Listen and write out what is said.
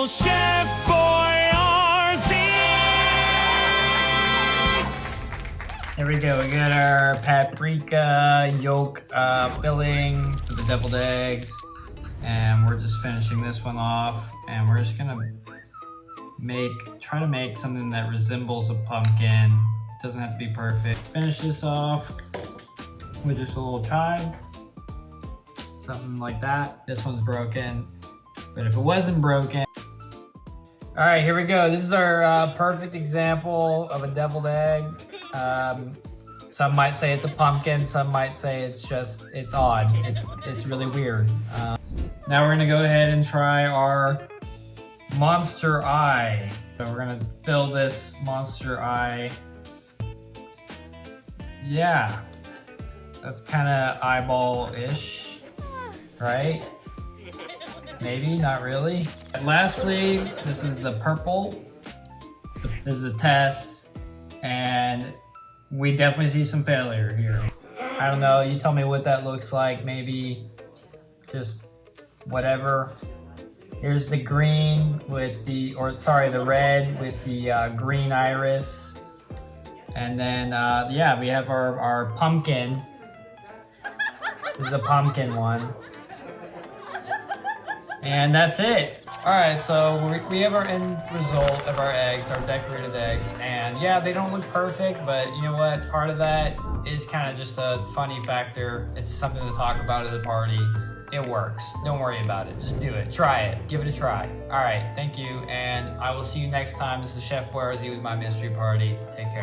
little Chef Boyardee. Here we go. We got our paprika yolk filling for the deviled eggs, and we're just finishing this one off. And we're just gonna try to make something that resembles a pumpkin. It doesn't have to be perfect. Finish this off with just a little chive, something like that. This one's broken, but if it wasn't broken. All right, here we go. This is our perfect example of a deviled egg. Some might say it's a pumpkin, some might say it's odd. It's really weird. Now we're gonna go ahead and try our monster eye. So we're gonna fill this monster eye. Yeah, that's kind of eyeball-ish, right? Maybe, not really. And lastly, this is the purple. So this is a test, and we definitely see some failure here. I don't know, you tell me what that looks like. Maybe just whatever. Here's the green with the red with the green iris. And then, yeah, we have our pumpkin. This is a pumpkin one. And that's it. All right, so we have our end result of our eggs, our decorated eggs. And yeah, they don't look perfect, but you know what? Part of that is kind of just a funny factor. It's something to talk about at the party. It works. Don't worry about it. Just do it. Try it. Give it a try. All right, thank you. And I will see you next time. This is Chef Boyardee with my mystery party. Take care.